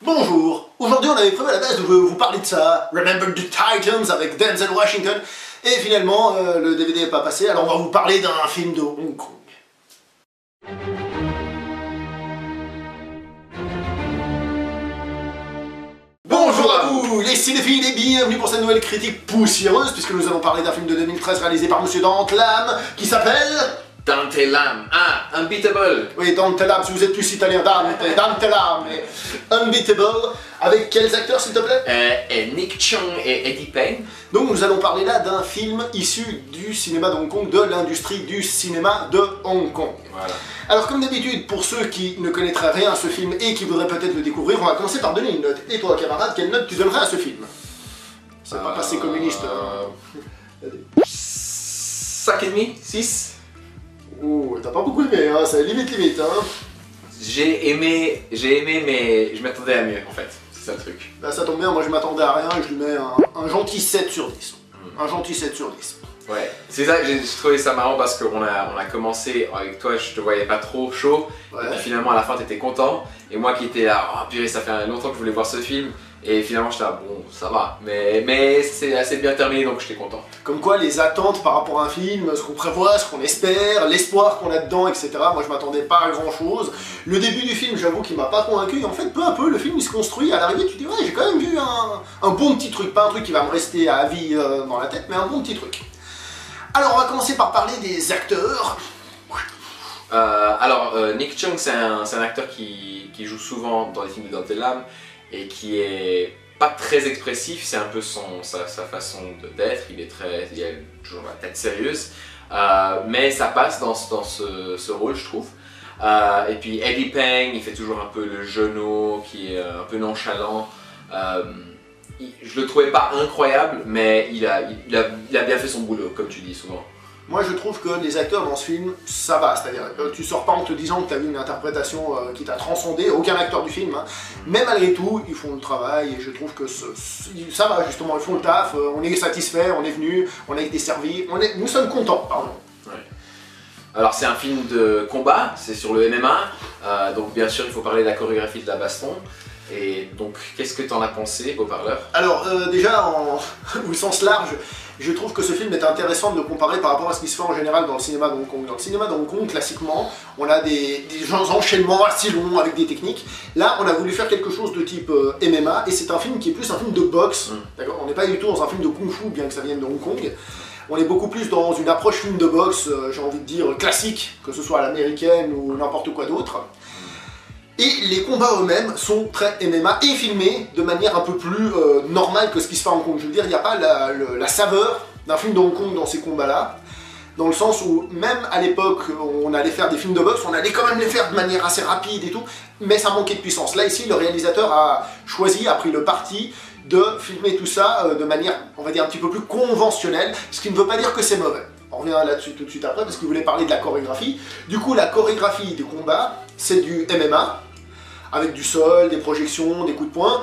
Bonjour, aujourd'hui on avait prévu à la base de vous parler de ça, Remember the Titans avec Denzel Washington, et finalement le DVD n'est pas passé, alors on va vous parler d'un film de Hong Kong. Bonjour à vous les cinéphiles et bienvenue pour cette nouvelle critique poussiéreuse, puisque nous allons parler d'un film de 2013 réalisé par Monsieur Dante Lam, qui s'appelle... Dante Lam, Unbeatable. Oui, Dante Lam, si vous êtes plus italien, Dante Lam, mais Unbeatable, avec quels acteurs s'il te plaît? Nick Cheung et Eddie Peng. Donc nous allons parler là d'un film issu du cinéma de Hong Kong, de l'industrie du cinéma de Hong Kong. Voilà. Alors comme d'habitude, pour ceux qui ne connaîtraient rien à ce film et qui voudraient peut-être le découvrir, on va commencer par donner une note. Et toi camarade, quelle note tu donnerais à ce film? C'est pas passé communiste. 5,5, 6. Oh, t'as pas beaucoup aimé, hein, c'est limite, hein. J'ai aimé, mais je m'attendais à mieux en fait. C'est ça le truc. Là ça tombe bien, moi je m'attendais à rien et je lui mets un gentil 7 sur 10. Un gentil 7 sur 10. Ouais, c'est ça que j'ai trouvé ça marrant parce qu'on a commencé avec toi, je te voyais pas trop chaud, Ouais. et puis finalement à la fin t'étais content, et moi qui étais là, oh purée ça fait longtemps que je voulais voir ce film, et finalement j'étais là, bon ça va, mais c'est assez bien terminé donc j'étais content. Comme quoi les attentes par rapport à un film, ce qu'on prévoit, ce qu'on espère, l'espoir qu'on a dedans, etc. Moi je m'attendais pas à grand chose. Le début du film, j'avoue qu'il m'a pas convaincu, et en fait peu à peu le film il se construit, à l'arrivée tu te dis ouais j'ai quand même vu un bon petit truc, pas un truc qui va me rester à vie dans la tête, mais un bon petit truc. Alors on va commencer par parler des acteurs. Nick Cheung c'est un acteur qui joue souvent dans les films de Dante Lam et qui est pas très expressif, c'est un peu sa façon d'être, il a toujours la tête sérieuse, mais ça passe dans ce rôle je trouve. Et puis Eddie Peng, il fait toujours un peu le genou qui est un peu nonchalant. Je le trouvais pas incroyable, mais il a bien fait son boulot, comme tu dis souvent. Moi je trouve que les acteurs dans ce film, ça va, c'est-à-dire tu sors pas en te disant que tu as vu une interprétation qui t'a transcendé, aucun acteur du film, hein. Mais malgré tout, ils font le travail et je trouve que ça va justement, ils font le taf, on est satisfait, on est venu, on a été servi, nous sommes contents, pardon. Ouais. Alors c'est un film de combat, c'est sur le MMA, donc bien sûr il faut parler de la chorégraphie de la baston. Et donc, qu'est-ce que t'en as pensé, Beau-Parleur? Alors, déjà, au sens large, je trouve que ce film est intéressant de le comparer par rapport à ce qui se fait en général dans le cinéma de Hong Kong. Dans le cinéma de Hong Kong, classiquement, on a des enchaînements assez longs avec des techniques. Là, on a voulu faire quelque chose de type MMA, et c'est un film qui est plus un film de boxe. D'accord, on n'est pas du tout dans un film de kung-fu, bien que ça vienne de Hong Kong. On est beaucoup plus dans une approche film de boxe, j'ai envie de dire, classique, que ce soit à l'américaine ou n'importe quoi d'autre. Et les combats eux-mêmes sont très MMA et filmés de manière un peu plus normale que ce qui se fait à Hong Kong. Je veux dire, il n'y a pas la saveur d'un film de Hong Kong dans ces combats-là, dans le sens où même à l'époque, on allait faire des films de boxe, on allait quand même les faire de manière assez rapide et tout, mais ça manquait de puissance. Là, ici, le réalisateur a pris le parti de filmer tout ça de manière, on va dire, un petit peu plus conventionnelle, ce qui ne veut pas dire que c'est mauvais. On revient là-dessus tout de suite après, parce qu'il voulait parler de la chorégraphie. Du coup, la chorégraphie des combats, c'est du MMA, avec du sol, des projections, des coups de poing,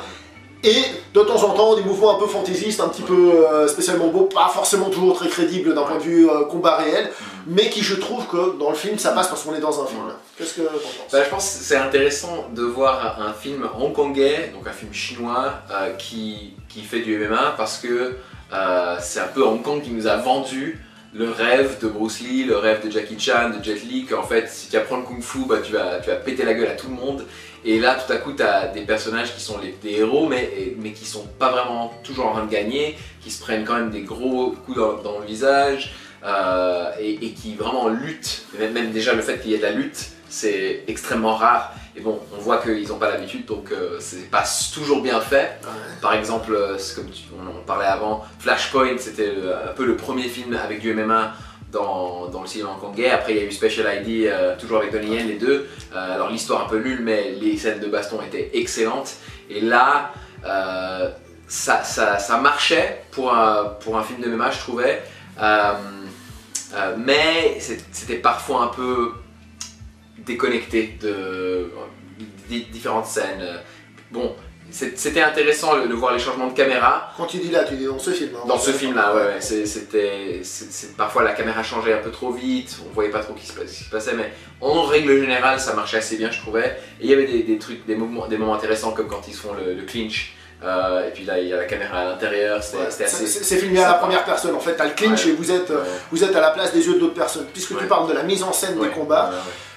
et de temps en temps, des mouvements un peu fantaisistes, un petit peu spécialement beaux, pas forcément toujours très crédibles d'un point de vue combat réel, mais qui, je trouve que dans le film, ça passe parce qu'on est dans un film. Qu'est-ce que t'en penses? Je pense que c'est intéressant de voir un film hongkongais, donc un film chinois, qui fait du MMA, parce que c'est un peu Hong Kong qui nous a vendu le rêve de Bruce Lee, le rêve de Jackie Chan, de Jet Li, qu'en fait si tu apprends le kung fu, bah, tu vas péter la gueule à tout le monde. Et là tout à coup tu as des personnages qui sont des héros mais qui sont pas vraiment toujours en train de gagner, qui se prennent quand même des gros coups dans le visage et qui vraiment luttent. Même déjà le fait qu'il y ait de la lutte, c'est extrêmement rare. Et bon, on voit qu'ils n'ont pas l'habitude, donc c'est pas toujours bien fait. Ouais. Par exemple, comme on en parlait avant, Flashpoint, c'était un peu le premier film avec du MMA dans le cinéma hongkongais. Après, il y a eu Special ID, toujours avec Donnie Yen, les deux. Alors l'histoire un peu nulle, mais les scènes de baston étaient excellentes. Et là, ça marchait pour un film de MMA, je trouvais. Mais c'était parfois un peu déconnecté des différentes scènes. Bon, c'était intéressant de voir les changements de caméra. Quand tu dis là, tu dis dans ce film. Hein, dans ce film-là, ouais. Parfois la caméra changeait un peu trop vite, on voyait pas trop ce qui se passait, mais en règle générale, ça marchait assez bien, je trouvais. Et il y avait des trucs, des moments intéressants, comme quand ils font le clinch. Et puis là, il y a la caméra à l'intérieur, c'était assez... C'est filmé à la première personne, en fait, t'as le clinch et vous êtes à la place des yeux d'autres personnes. Puisque tu parles de la mise en scène des combats,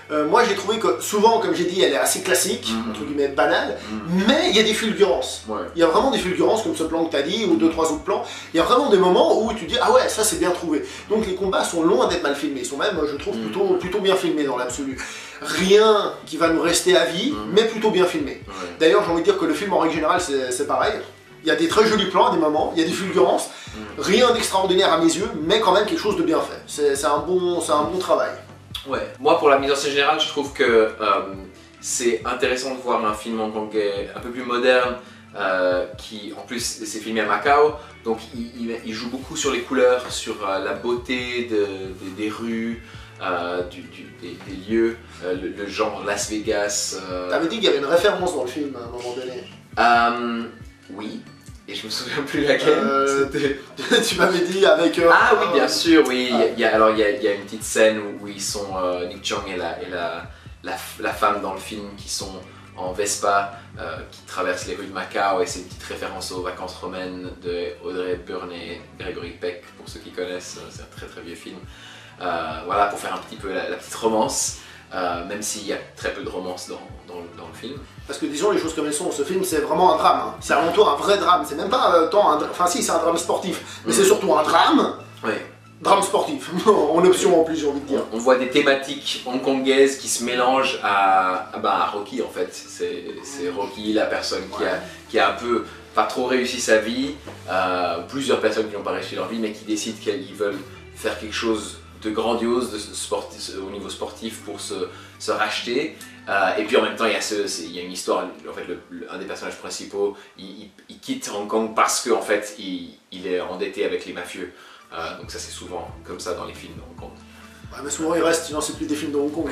moi j'ai trouvé que souvent, comme j'ai dit, elle est assez classique, entre guillemets banale, mais il y a des fulgurances. Il y a vraiment des fulgurances, comme ce plan que tu as dit, ou 2-3 autres plans. Il y a vraiment des moments où tu dis, ah ouais, ça c'est bien trouvé. Donc les combats sont loin d'être mal filmés, ils sont même, je trouve, plutôt bien filmés dans l'absolu. Rien qui va nous rester à vie, mais plutôt bien filmé. D'ailleurs, j'ai envie de dire que le film en règle générale, c'est pareil. Il y a des très jolis plans à des moments, il y a des fulgurances, rien d'extraordinaire à mes yeux, mais quand même quelque chose de bien fait. C'est un bon travail. Ouais, moi pour la mise en scène générale, je trouve que c'est intéressant de voir un film hongkongais un peu plus moderne, qui en plus c'est filmé à Macao, donc il joue beaucoup sur les couleurs, sur la beauté des rues, des lieux, le genre Las Vegas. T'avais dit qu'il y avait une référence dans le film à un moment donné. Oui. Et je me souviens plus laquelle. Tu m'avais dit avec... ah oui, bien sûr, oui. Il y a une petite scène où ils sont, Nick Chong et la femme dans le film qui sont en Vespa, qui traversent les rues de Macao, et c'est une petite référence aux vacances romaines de Audrey Hepburn et Gregory Peck, pour ceux qui connaissent, c'est un très très vieux film. Voilà, pour faire un petit peu la petite romance, même s'il y a très peu de romance dans le film. Parce que disons les choses comme elles sont, ce film c'est vraiment un drame, hein. C'est avant tout un vrai drame, c'est même pas tant un drame, enfin si c'est un drame sportif, mais c'est surtout un drame, drame sportif, en option en plus j'ai envie de dire. On voit des thématiques hongkongaises qui se mélangent à Rocky en fait, c'est Rocky, la personne qui a un peu pas trop réussi sa vie, plusieurs personnes qui n'ont pas réussi leur vie mais qui décident qu'ils veulent faire quelque chose de grandiose au niveau sportif pour se racheter. Et puis en même temps, il y a une histoire, en fait, un des personnages principaux, il quitte Hong Kong parce qu'en fait, il est endetté avec les mafieux. Donc ça c'est souvent comme ça dans les films de Hong Kong. Ouais, mais souvent il reste, sinon c'est plus des films de Hong Kong.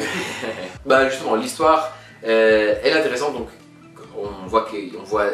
Bah justement, l'histoire est intéressante, donc on voit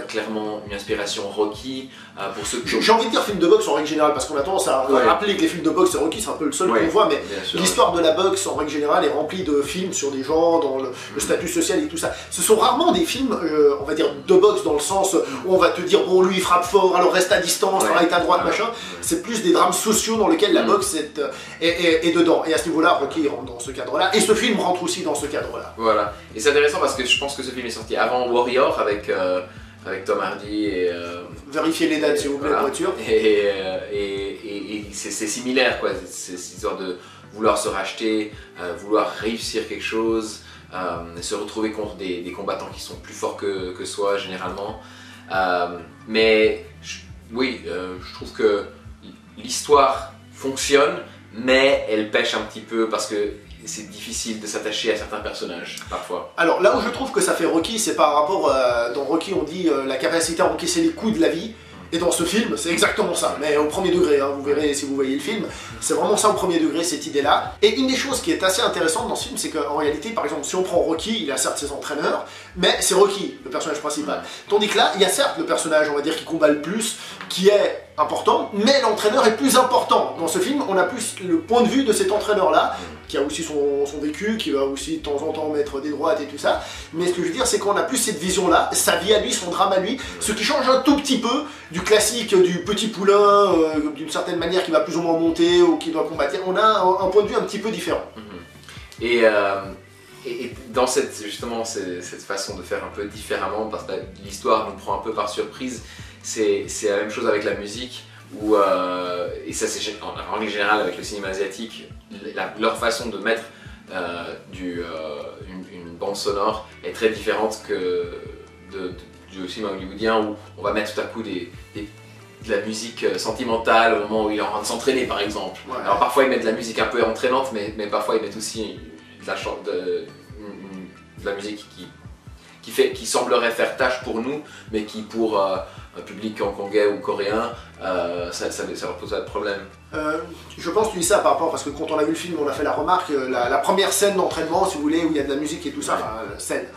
clairement une inspiration Rocky, pour ceux que... J'ai envie de dire film de boxe en règle générale, parce qu'on a tendance à rappeler que les films de boxe c'est Rocky, c'est un peu le seul qu'on voit, mais l'histoire de la boxe en règle générale est remplie de films sur des gens, dans le statut social et tout ça. Ce sont rarement des films, on va dire, de boxe dans le sens où on va te dire, bon lui il frappe fort, alors reste à distance, arrête à droite, machin. C'est plus des drames sociaux dans lesquels la boxe est dedans. Et à ce niveau-là, Rocky rentre dans ce cadre-là, et ce film rentre aussi dans ce cadre-là. Voilà, et c'est intéressant parce que je pense que ce film est sorti avant Warrior, avec Tom Hardy et... Vérifiez les dates s'il vous plaît, la voiture. Et c'est similaire, quoi. C'est cette histoire de vouloir se racheter, vouloir réussir quelque chose, se retrouver contre des combattants qui sont plus forts que soi, généralement. Mais je trouve que l'histoire fonctionne, mais elle pêche un petit peu parce que c'est difficile de s'attacher à certains personnages, parfois. Alors là où je trouve que ça fait Rocky, c'est par rapport, dans Rocky on dit la capacité à encaisser les coups de la vie, et dans ce film c'est exactement ça, mais au premier degré, hein, vous verrez si vous voyez le film, c'est vraiment ça au premier degré, cette idée-là. Et une des choses qui est assez intéressante dans ce film, c'est qu'en réalité, par exemple, si on prend Rocky, il a certes ses entraîneurs, mais c'est Rocky, le personnage principal. Tandis que là, il y a certes le personnage, on va dire, qui combat le plus, qui est important, mais l'entraîneur est plus important. Dans ce film, on a plus le point de vue de cet entraîneur-là, qui a aussi son vécu, qui va aussi de temps en temps mettre des droites et tout ça. Mais ce que je veux dire, c'est qu'on a plus cette vision-là, sa vie à lui, son drame à lui, ce qui change un tout petit peu du classique du petit poulain, d'une certaine manière qui va plus ou moins monter ou qui doit combattre. On a un point de vue un petit peu différent. Et dans justement cette façon de faire un peu différemment, parce que l'histoire nous prend un peu par surprise, c'est la même chose avec la musique, et ça c'est en règle générale avec le cinéma asiatique, leur façon de mettre une bande sonore est très différente que du cinéma hollywoodien, où on va mettre tout à coup de la musique sentimentale au moment où il est en train de s'entraîner par exemple. Alors parfois ils mettent de la musique un peu entraînante, mais parfois ils mettent aussi de la musique qui semblerait faire tâche pour nous, mais qui pour un public hongkongais ou coréen, ça leur pose pas de problème. Je pense que tu dis ça par rapport, parce que quand on a vu le film, on a fait la remarque, la première scène d'entraînement, si vous voulez, où il y a de la musique et tout ça, enfin scène.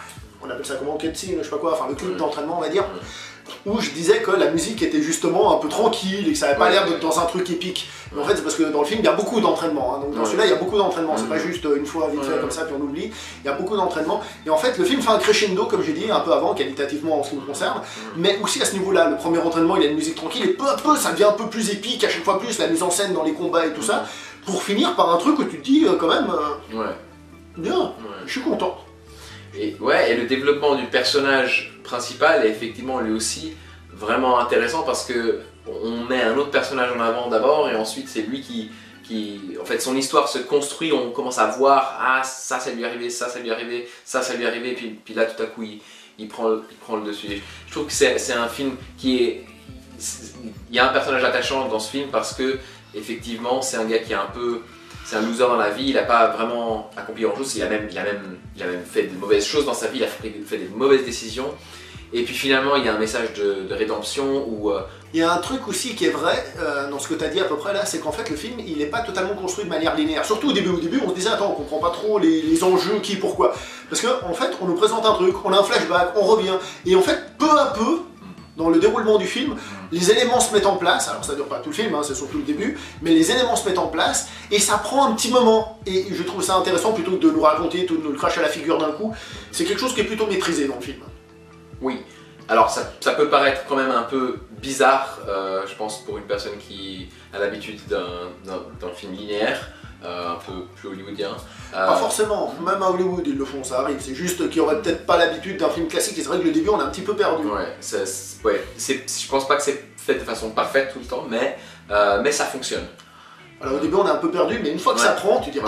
On on appelle ça comment, cutscene, je sais pas quoi, enfin le clip d'entraînement on va dire, où je disais que la musique était justement un peu tranquille et que ça avait pas l'air d'être dans un truc épique. Mais en fait c'est parce que dans le film il y a beaucoup d'entraînement, hein. Donc dans celui-là il y a beaucoup d'entraînement, c'est pas juste une fois vite fait comme ça puis on oublie, il y a beaucoup d'entraînement. Et en fait le film fait un crescendo comme j'ai dit un peu avant, qualitativement en ce qui me concerne, mais aussi à ce niveau-là, le premier entraînement il a une musique tranquille et peu à peu ça devient un peu plus épique, à chaque fois plus la mise en scène dans les combats et tout ça, pour finir par un truc où tu te dis quand même, bien, je suis content. Et le développement du personnage principal est effectivement lui aussi vraiment intéressant parce que on met un autre personnage en avant d'abord et ensuite c'est lui qui en fait son histoire se construit, on commence à voir ah ça lui est arrivé, ça lui est arrivé, ça lui est arrivé, puis là tout à coup il prend le dessus. Je trouve que c'est un film il y a un personnage attachant dans ce film parce que effectivement c'est un gars qui est c'est un loser dans la vie, il n'a pas vraiment accompli grand chose, il a même fait de mauvaises choses dans sa vie, il a fait des mauvaises décisions. Et puis finalement il y a un message de rédemption où... Il y a un truc aussi qui est vrai dans ce que tu as dit à peu près là, c'est qu'en fait le film il n'est pas totalement construit de manière linéaire. Surtout au début on se disait attends on comprend pas trop les enjeux, qui, pourquoi. Parce qu'en fait on nous présente un truc, on a un flashback, on revient, et en fait peu à peu, dans le déroulement du film, les éléments se mettent en place, alors ça dure pas tout le film, hein, c'est surtout le début, mais les éléments se mettent en place, et ça prend un petit moment, et je trouve ça intéressant plutôt que de nous raconter, tout de nous le cracher à la figure d'un coup, c'est quelque chose qui est plutôt maîtrisé dans le film. Oui, alors ça peut paraître quand même un peu bizarre, je pense, pour une personne qui a l'habitude d'un film linéaire, un peu plus hollywoodien. Pas forcément, même à Hollywood ils le font, ça arrive, c'est juste qu'ils auraient peut-être pas l'habitude d'un film classique, et c'est vrai que le début on a un petit peu perdu. Je pense pas que c'est fait de façon parfaite tout le temps, mais ça fonctionne. Alors au début on est un peu perdu, mais une fois que ça prend, tu dis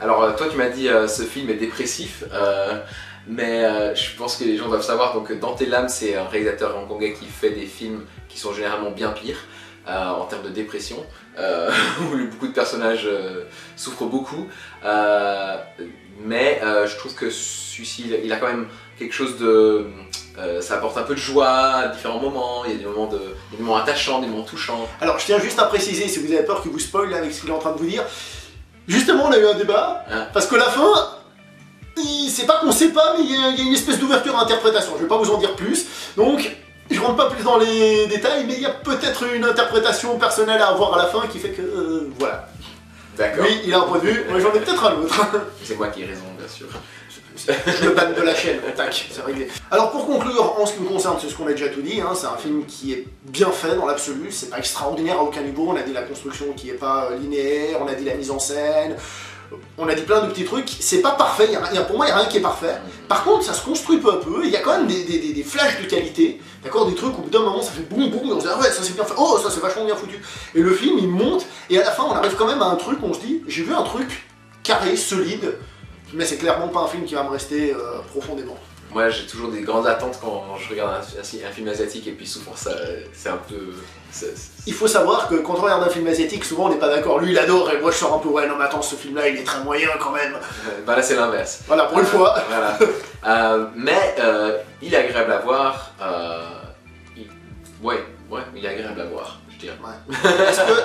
Alors toi tu m'as dit ce film est dépressif, mais je pense que les gens doivent savoir, donc Dante Lam c'est un réalisateur hongkongais qui fait des films qui sont généralement bien pires en termes de dépression, où beaucoup de personnages souffrent beaucoup, mais je trouve que celui-ci il a quand même quelque chose de... ça apporte un peu de joie à différents moments, il y a des moments attachants, des moments touchants. Alors je tiens juste à préciser, si vous avez peur qu'il vous spoil avec ce qu'il est en train de vous dire, justement on a eu un débat, parce que la fin, c'est pas qu'on sait pas, mais il y a une espèce d'ouverture à interprétation, je vais pas vous en dire plus, donc je rentre pas plus dans les détails, mais il y a peut-être une interprétation personnelle à avoir à la fin qui fait que, voilà. D'accord. Lui il a un point de vue, moi j'en ai peut-être un autre. C'est moi qui ai raison bien sûr. Je le banne de la chaîne, tac, c'est réglé. Alors pour conclure, en ce qui me concerne, c'est ce qu'on a déjà tout dit, hein, c'est un film qui est bien fait dans l'absolu, c'est pas extraordinaire à aucun niveau, on a dit la construction qui est pas linéaire, on a dit la mise en scène, on a dit plein de petits trucs, c'est pas parfait, pour moi il n'y a rien qui est parfait. Par contre ça se construit peu à peu, il y a quand même des flashs de qualité, d'accord, des trucs où au bout d'un moment ça fait boum boum, et on se dit ah ouais ça c'est bien fait, oh ça c'est vachement bien foutu. Et le film il monte, et à la fin on arrive quand même à un truc où on se dit j'ai vu un truc carré, solide, mais c'est clairement pas un film qui va me rester profondément. Moi j'ai toujours des grandes attentes quand je regarde un film asiatique et puis souvent c'est un peu... Il faut savoir que quand on regarde un film asiatique, souvent on n'est pas d'accord, lui il adore et moi je sors un peu ouais non mais attends ce film là il est très moyen quand même. Bah là c'est l'inverse. Voilà pour une fois. Voilà. Mais il est agréable à voir, il est agréable à voir. Ouais.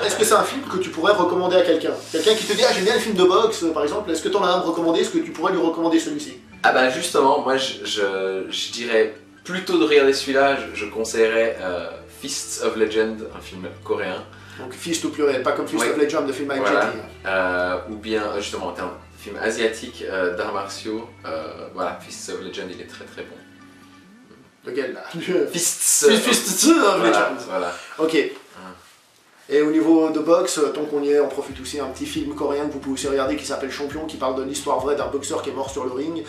Est-ce que c'est un film que tu pourrais recommander à quelqu'un? Quelqu'un qui te dit ah j'aime bien le film de boxe par exemple, est-ce que tu en as un à me recommander? Est-ce que tu pourrais lui recommander celui-ci? Ah bah justement, moi je dirais plutôt de regarder celui-là, je conseillerais Fists of Legend, un film coréen. Donc Fist au pluriel, pas comme Fist of Legend de film avec voilà. Jet Li. Ou bien justement en termes de film asiatique d'arts martiaux, voilà, Fists of Legend il est très très bon. Lequel là? Fists of Legend. Voilà. Ok. Et au niveau de boxe, tant qu'on y est, on profite aussi un petit film coréen que vous pouvez aussi regarder qui s'appelle Champion, qui parle de l'histoire vraie d'un boxeur qui est mort sur le ring.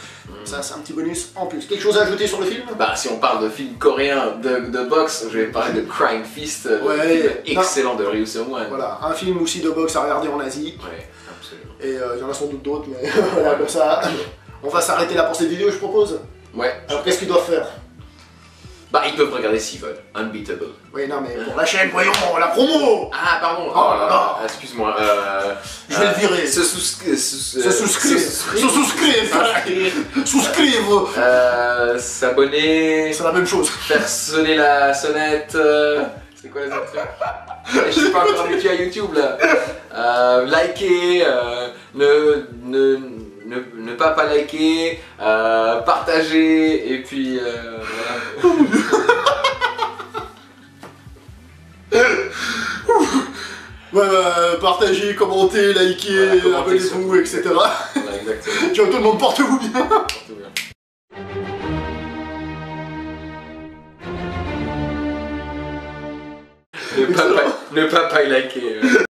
Ça c'est un petit bonus en plus. Quelque chose à ajouter sur le film? Bah si on parle de film coréen de boxe, je vais parler de Crying Fist, film excellent de Ryu Seung-wan. Voilà, un film aussi de boxe à regarder en Asie. Ouais, absolument. Et il y en a sans doute d'autres, mais voilà, comme ça. On va s'arrêter là pour cette vidéo, je propose. Ouais. Alors qu'est-ce qu'ils doivent faire? Bah ils peuvent regarder s'ils veulent, Unbeatable. Oui non mais pour la chaîne, voyons, la promo. Ah pardon, excuse-moi. Je vais le virer. Souscrire. S'abonner. C'est la même chose. Faire sonner la sonnette. C'est quoi les autres trucs? Je suis pas encore habitué à YouTube là. Liker, ne pas liker, partager, et puis voilà. Ouais, bah, partagez, commentez, likez, Voilà, abonnez-vous, etc. Voilà, exactement. Ciao tout le monde, portez-vous bien. Portez-vous bien. Ne pas liker.